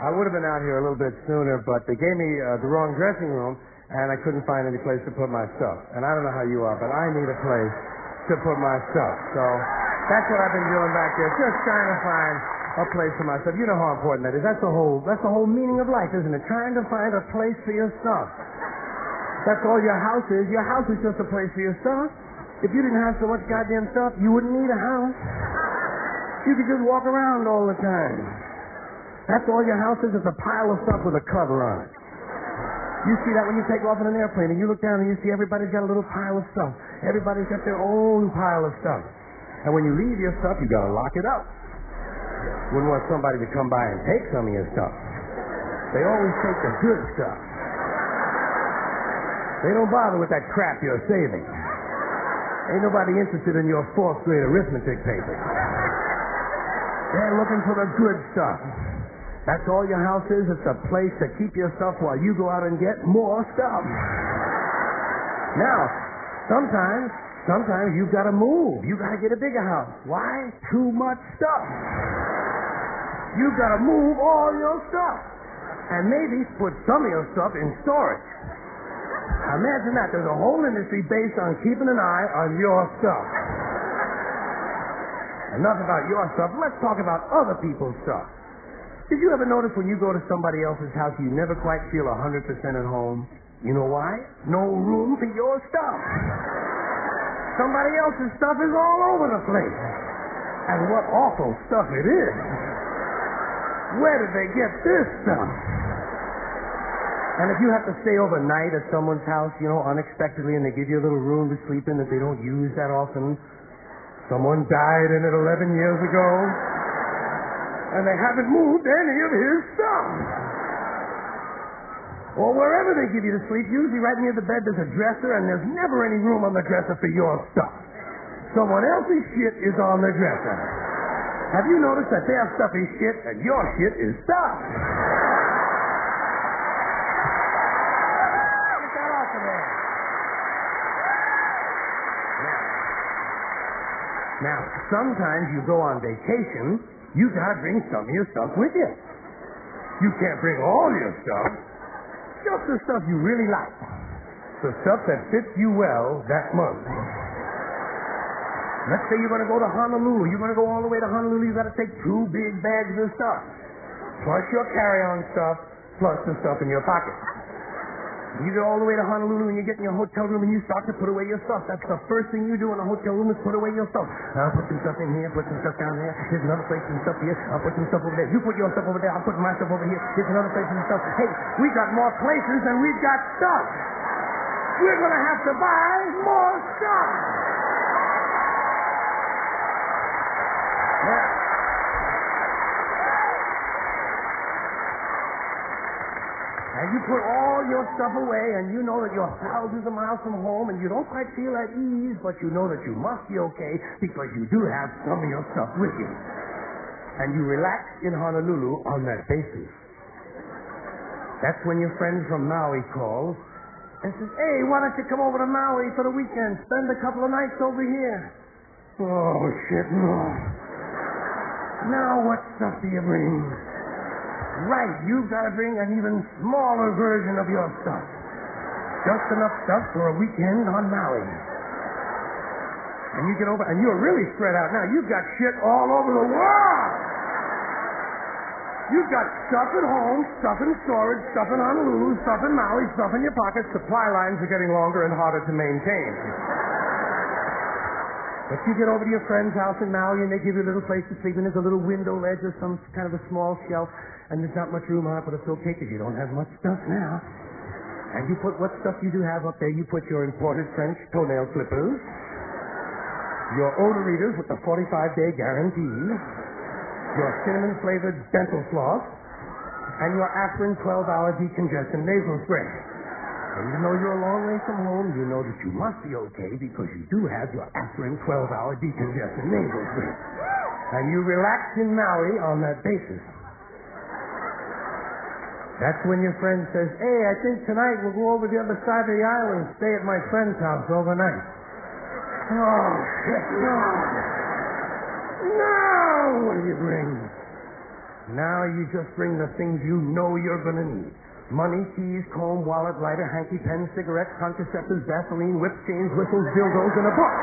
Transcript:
I would have been out here a little bit sooner, but they gave me the wrong dressing room, and I couldn't find any place to put my stuff. And I don't know how you are, but I need a place to put my stuff. So that's what I've been doing back there, just trying to find a place for my stuff. You know how important that is. That's the whole meaning of life, isn't it? Trying to find a place for your stuff. That's all your house is. Your house is just a place for your stuff. If you didn't have so much goddamn stuff, you wouldn't need a house. You could just walk around all the time. That's all your house is a pile of stuff with a cover on it. You see that when you take off in an airplane and you look down and you see everybody's got a little pile of stuff. Everybody's got their own pile of stuff. And when you leave your stuff, you gotta lock it up. Wouldn't want somebody to come by and take some of your stuff. They always take the good stuff. They don't bother with that crap you're saving. Ain't nobody interested in your 4th grade arithmetic paper. They're looking for the good stuff. That's all your house is. It's a place to keep your stuff while you go out and get more stuff. Now, sometimes you've got to move. You've got to get a bigger house. Why? Too much stuff. You've got to move all your stuff. And maybe put some of your stuff in storage. Imagine that. There's a whole industry based on keeping an eye on your stuff. Enough about your stuff. Let's talk about other people's stuff. Did you ever notice when you go to somebody else's house, you never quite feel 100% at home? You know why? No room for your stuff. Somebody else's stuff is all over the place. And what awful stuff it is. Where did they get this stuff? And if you have to stay overnight at someone's house, unexpectedly, and they give you a little room to sleep in that they don't use that often, someone died in it 11 years ago, and they haven't moved any of his stuff. Or wherever they give you to sleep, usually right near the bed there's a dresser, and there's never any room on the dresser for your stuff. Someone else's shit is on the dresser. Have you noticed that their stuff is shit and your shit is stuff? Get that off of there. Now, sometimes you go on vacation, you gotta bring some of your stuff with you. You can't bring all your stuff. Just the stuff you really like. The stuff that fits you well that month. Let's say you're going to go to Honolulu. You're going to go all the way to Honolulu. You've got to take 2 big bags of stuff. Plus your carry-on stuff, plus the stuff in your pocket. You get all the way to Honolulu and you get in your hotel room and you start to put away your stuff. That's the first thing you do in a hotel room is put away your stuff. I'll put some stuff in here, put some stuff down there. Here's another place and stuff here. I'll put some stuff over there. You put your stuff over there. I'll put my stuff over here. Here's another place and stuff. Hey, we got more places than we've got stuff. We're going to have to buy more stuff. And you put all your stuff away, and you know that you're thousands of miles from home, and you don't quite feel at ease, but you know that you must be okay because you do have some of your stuff with you. And you relax in Honolulu on that basis. That's when your friend from Maui calls and says, hey, why don't you come over to Maui for the weekend? Spend a couple of nights over here. Oh, shit, no. Now what stuff do you bring? Right, you've got to bring an even smaller version of your stuff. Just enough stuff for a weekend on Maui. And you get over, and you're really spread out now. You've got shit all over the world. You've got stuff at home, stuff in storage, stuff in Honolulu, stuff in Maui, stuff in your pockets. Supply lines are getting longer and harder to maintain. But you get over to your friend's house in Maui, and they give you a little place to sleep, and there's a little window ledge or some kind of a small shelf, and there's not much room on it, but it's okay because you don't have much stuff now. And you put what stuff you do have up there. You put your imported French toenail clippers, your odor readers with the 45-day guarantee, your cinnamon-flavored dental floss, and your aspirin 12-hour decongestant nasal spray. And even though you're a long way from home, you know that you must be okay because you do have your aspirin 12-hour decongestant nasal spray. And you relax in Maui on that basis. That's when your friend says, hey, I think tonight we'll go over the other side of the island and stay at my friend's house overnight. Oh, shit, no. No! What do you bring? Now you just bring the things you know you're going to need. Money, keys, comb, wallet, lighter, hanky, pen, cigarettes, contraceptives, Vaseline, whip chains, whistles, dildos, and a book.